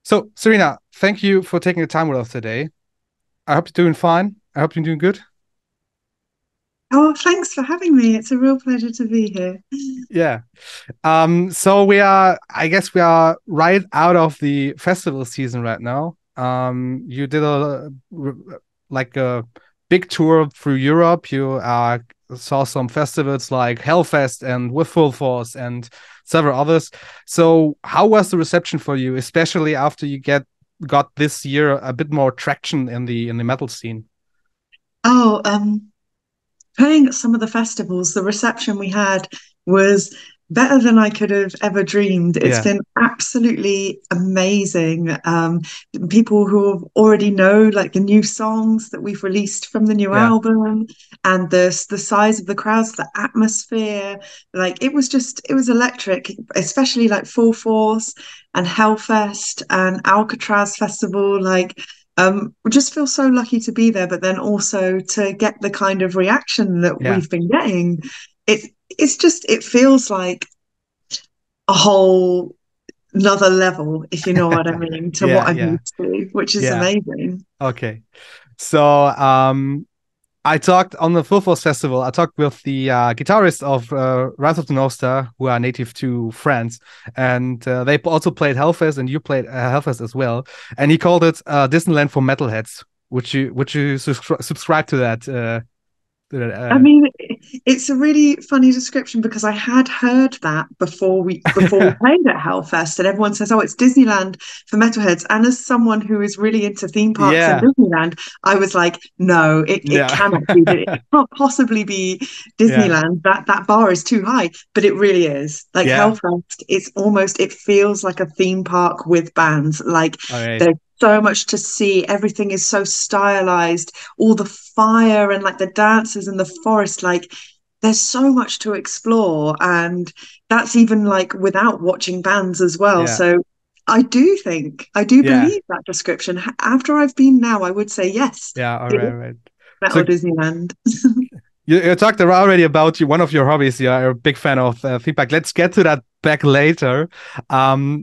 So, Serena, thank you for taking the time with us today. I hope you're doing fine. I hope you're doing good. Oh, thanks for having me. It's a real pleasure to be here. Yeah. So I guess we are right out of the festival season right now. You did a big tour through Europe. You saw some festivals like Hellfest and With Full Force and several others. So, how was the reception for you, especially after you get got this year a bit more traction in the metal scene? Oh, playing at some of the festivals, the reception we had was better than I could have ever dreamed. It's Yeah, been absolutely amazing. People who already know like the new songs that we've released from the new yeah, album and the size of the crowds, the atmosphere, like it was electric, especially like Full Force and Hellfest and Alcatraz Festival. We just feel so lucky to be there, but then also to get the kind of reaction that yeah, we've been getting. It feels like a whole another level, if you know what I mean, to what yeah, I'm yeah, used to, which is yeah. amazing. Okay. So, I talked on the Full Force Festival. I talked with the guitarist of Rise of the North Star, who are native to France, and they also played Hellfest, and you played Hellfest as well. And he called it Disneyland for metalheads. Would you subscribe to that? I mean, it's a really funny description because I had heard that before we played at Hellfest, and everyone says, "Oh, it's Disneyland for metalheads." And as someone who is really into theme parks and Yeah, Disneyland, I was like, "No, it yeah, cannot be. It can't possibly be yeah, Disneyland. That bar is too high." But it really is. Like yeah. Hellfest, it feels like a theme park with bands. Like All right. there's so much to see. Everything is so stylized, all the fire and like the dances in the forest, like there's so much to explore. And that's even like without watching bands as well. Yeah, So I do yeah, believe that description. After I've been now, I would say yes, yeah. All it right, is all right. So Metal Disneyland. you talked already about one of your hobbies. You're a big fan of feedback. Let's get to that back later.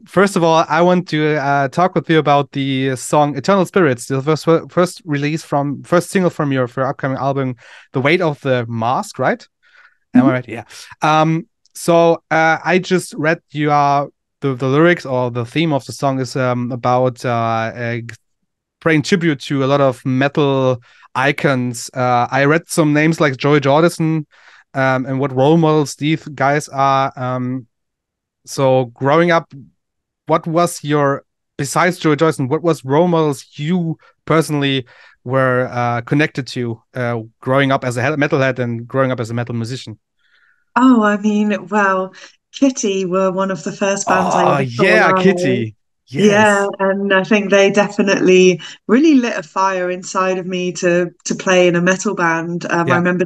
First of all, I want to talk with you about the song "Eternal Spirits," the first single from your upcoming album, "The Weight of the Mask." Right? Am I right? Yeah. So I just read the lyrics or the theme of the song is about paying tribute to a lot of metal icons. I read some names like Joey Jordison, and what role models these guys are. So growing up, what was your besides Joey Jordison? What was role models you personally were connected to growing up as a metalhead and growing up as a metal musician? Oh, I mean, well, Kitty were one of the first bands I Oh ever saw yeah, live. Kitty. Yeah, Yes. and I think they definitely really lit a fire inside of me to play in a metal band. I Yeah. remember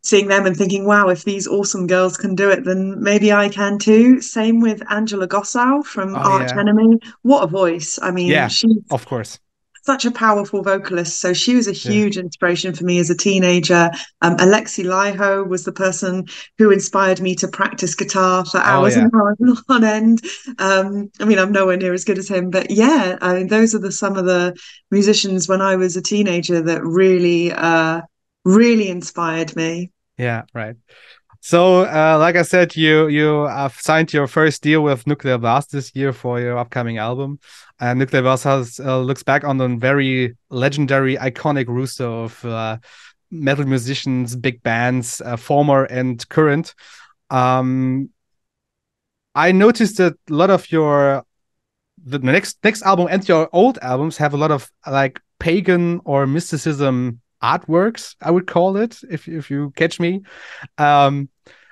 seeing them and thinking, wow, if these awesome girls can do it, then maybe I can too. Same with Angela Gossow from Oh Arch yeah. Enemy. What a voice. I mean, Yeah. she's Of course. such a powerful vocalist. So she was a Yeah. huge inspiration for me as a teenager. Alexi Laiho was the person who inspired me to practice guitar for Oh hours yeah. and hours on end. I mean, I'm nowhere near as good as him, but yeah, I mean, those are some of the musicians when I was a teenager that really inspired me. Yeah. Right. So, like I said, you have signed your first deal with Nuclear Blast this year for your upcoming album. And Nuclear Blast has looks back on the very legendary, iconic roster of metal musicians, big bands, former and current. Um, I noticed that a lot of your the next album and your old albums have a lot of like pagan or mysticism artworks. I would call it if you catch me. Um,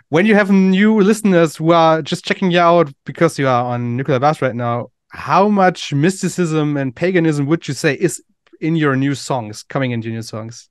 when you have new listeners who are just checking you out because you are on Nuclear Blast right now, how much mysticism and paganism would you say is in your new songs, coming into new songs?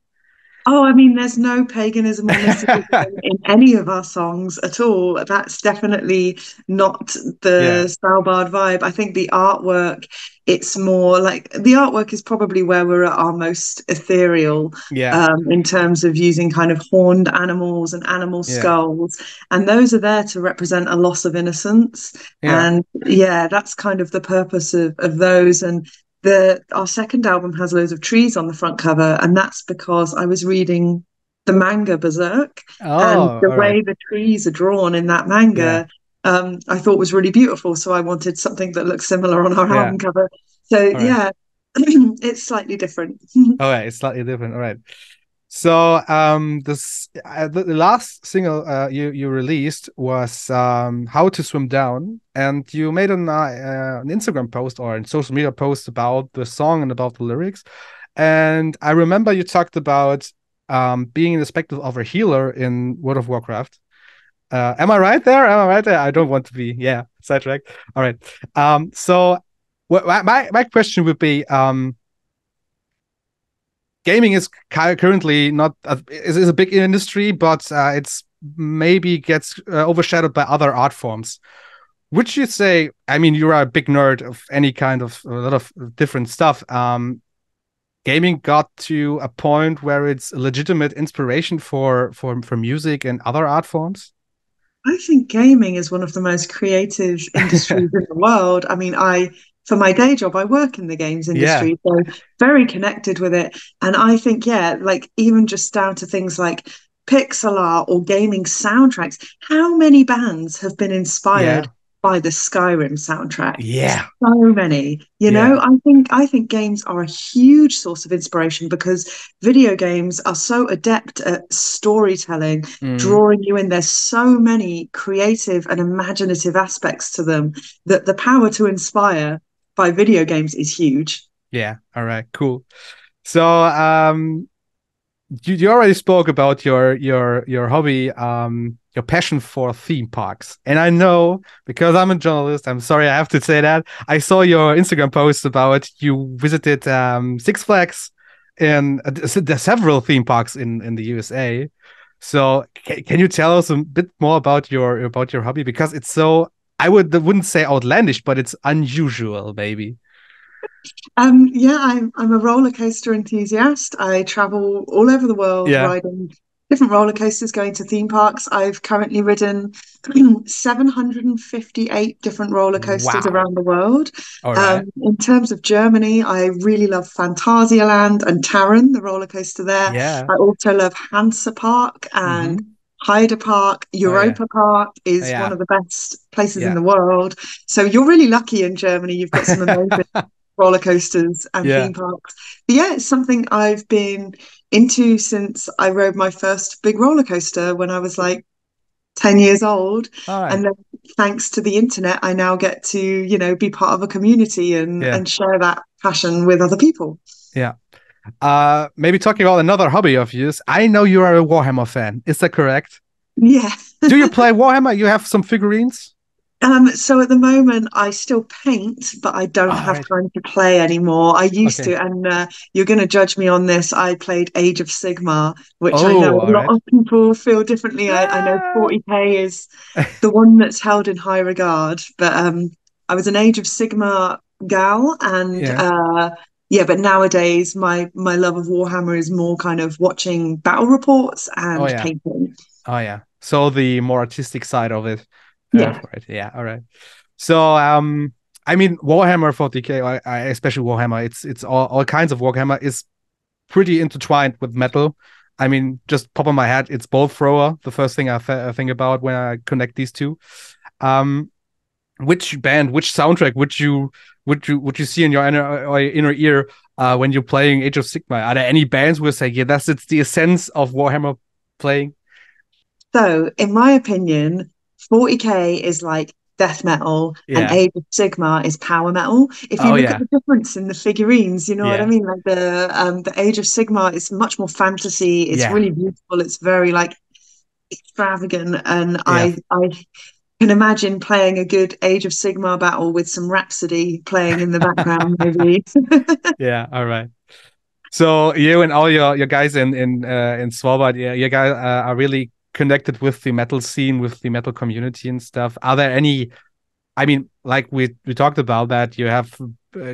Oh, I mean, there's no paganism or mysticism in any of our songs at all. That's definitely not Yeah, the Svalbard vibe. I think the artwork, it's more like the artwork is probably where we're at our most ethereal, yeah, in terms of using kind of horned animals and animal yeah, skulls. And those are there to represent a loss of innocence. yeah. And yeah, that's kind of the purpose of those. And our second album has loads of trees on the front cover, and that's because I was reading the manga Berserk, and Oh, the all right. way the trees are drawn in that Yeah, manga, I thought was really beautiful. So I wanted something that looks similar on our yeah, album cover. So all right. yeah, it's slightly different. All right, it's slightly different. All right. So, the last single you released was "How to Swim Down," and you made an Instagram post or a social media post about the song and about the lyrics. And I remember you talked about being in the perspective of a healer in World of Warcraft. Am I right there? Am I right there? I don't want to be, yeah, sidetracked. All right. So, my question would be, gaming is currently not is a big industry, but it's maybe gets overshadowed by other art forms. Would you say? I mean, you are a big nerd of any kind of a lot of different stuff. Gaming got to a point where it's a legitimate inspiration for music and other art forms. I think gaming is one of the most creative industries in the world. I mean, for my day job, I work in the games Yeah, industry, so very connected with it. And I think, yeah, like even just down to things like pixel art or gaming soundtracks, how many bands have been inspired yeah, by the Skyrim soundtrack? yeah, So many, yeah. I think games are a huge source of inspiration because video games are so adept at storytelling, Mm, drawing you in. There's so many creative and imaginative aspects to them that the power to inspire by video games is huge. yeah. All right, cool. So, you already spoke about your hobby, your passion for theme parks, and I know because I'm a journalist. I'm sorry, I have to say that I saw your Instagram post about you visited Six Flags in several theme parks in the USA. So can you tell us a bit more about your hobby because it's so wouldn't say outlandish, but it's unusual, maybe. Yeah, I'm a roller coaster enthusiast. I travel all over the world Yeah. riding different roller coasters, going to theme parks. I've currently ridden 758 different roller coasters Wow. around the world. All right. In terms of Germany, I really love Phantasialand and Taron, the roller coaster there. Yeah. I also love Hansa Park and Mm-hmm. Hyde Park. Oh yeah. Europa Park is one Yeah. of the best places in Yeah. the world. So you're really lucky in Germany. You've got some amazing roller coasters and Yeah. theme parks. But yeah, it's something I've been into since I rode my first big roller coaster when I was like 10 years old. All right. And then thanks to the internet, I now get to, be part of a community Yeah. and share that passion with other people. Yeah. Maybe talking about another hobby of yours. I know you are a Warhammer fan. Is that correct? Yeah. Do you play Warhammer? You have some figurines? So at the moment, I still paint, but I don't All have right. time to play anymore. I used Okay. to, and you're going to judge me on this. I played Age of Sigmar, which I know Oh, a all lot right. of people feel differently. I know Ah. 40K is the one that's held in high regard, but I was an Age of Sigmar gal, and Yeah. yeah, but nowadays my love of Warhammer is more kind of watching battle reports Oh and yeah. painting. Oh yeah. So the more artistic side of it. Yeah. For it. Yeah. All right. So I mean Warhammer 40K, especially Warhammer, it's all kinds of Warhammer is pretty intertwined with metal. I mean, just pop on my head, it's Bolt Thrower, the first thing I think about when I connect these two. Um, which band, which soundtrack would you see in your inner ear when you're playing Age of Sigmar? Are there any bands where say, yeah, it's the essence of Warhammer playing? So, in my opinion, 40K is like death metal and Yeah. Age of Sigmar is power metal. If you Oh look at yeah. the difference in the figurines, you know what I Yeah. mean? Like the Age of Sigmar is much more fantasy. It's Yeah. really beautiful. It's very like extravagant, and Yeah. I can imagine playing a good Age of Sigmar battle with some Rhapsody playing in the background, maybe. Yeah. All right. So you and all your guys in Svalbard, yeah, you guys are really connected with the metal scene, with the metal community and stuff. Are there any? I mean, like we talked about that, you have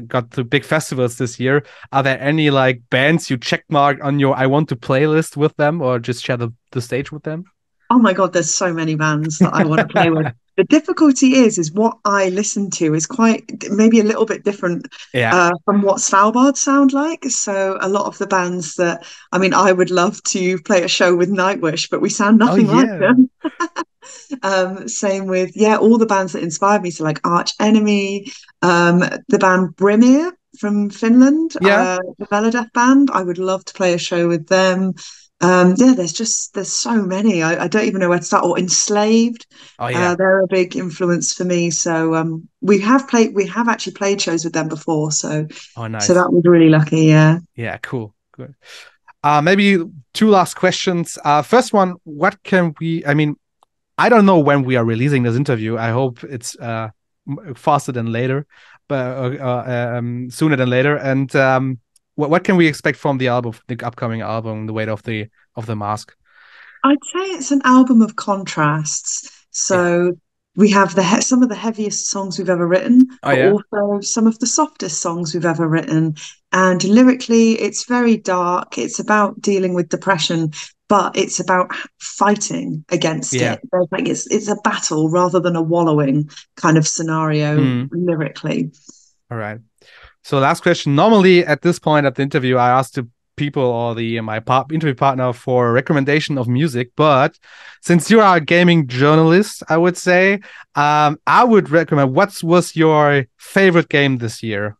got to big festivals this year. Are there any like bands you checkmark on your I want to playlist with them, or just share the stage with them? Oh my God, there's so many bands that I want to play with. The difficulty is what I listen to is quite maybe a little bit different Yeah. from what Svalbard sound like. So a lot of the bands that, I mean, I would love to play a show with Nightwish, but we sound Oh nothing like yeah. them. Same with, yeah, all the bands that inspired me. So like Arch Enemy, the band Brimir from Finland, Yeah. the Melodeath band. I would love to play a show with them. Yeah, there's so many. I don't even know where to start. Or Enslaved, Oh yeah. they're a big influence for me. So we have actually played shows with them before. Oh So nice. that was really lucky. Yeah. Yeah, cool. Good. Maybe two last questions. First one, what can we? I mean, I don't know when we are releasing this interview. I hope it's faster than later, but sooner than later. And what can we expect from the album, the upcoming album, The Weight of the Mask? I'd say it's an album of contrasts. Yeah. So we have some of the heaviest songs we've ever written, Oh but yeah. also some of the softest songs we've ever written. And lyrically, it's very dark. It's about dealing with depression, but it's about fighting against Yeah. it. There's like it's a battle rather than a wallowing kind of scenario Mm. lyrically. All right. So last question. Normally at this point at the interview, I ask the people or the interview partner for a recommendation of music. But since you are a gaming journalist, I would say I would recommend. What was your favorite game this year?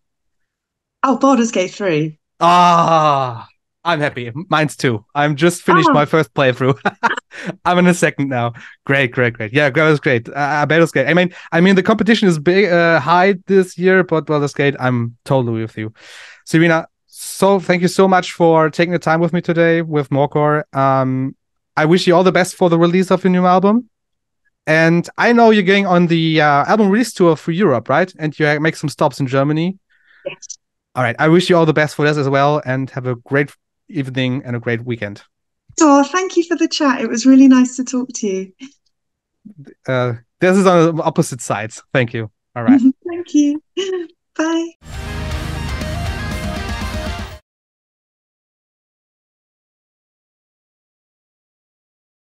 Oh, Baldur's Gate 3. Ah, I'm happy. Mine's too. I'm just finished Ah, my first playthrough. I'm in the second now. Great, great, great. Yeah, that was great. Baldur's Gate. I mean, the competition is big, high this year, but Baldur's Gate, I'm totally with you, Serena. So thank you so much for taking the time with me today with MoreCore. I wish you all the best for the release of your new album. And I know you're going on the album release tour for Europe, right? And you make some stops in Germany. yes. All right. I wish you all the best for this as well, and have a great evening and a great weekend. Oh, thank you for the chat. It was really nice to talk to you. This is on the opposite sides. Thank you. All right. Thank you. Bye.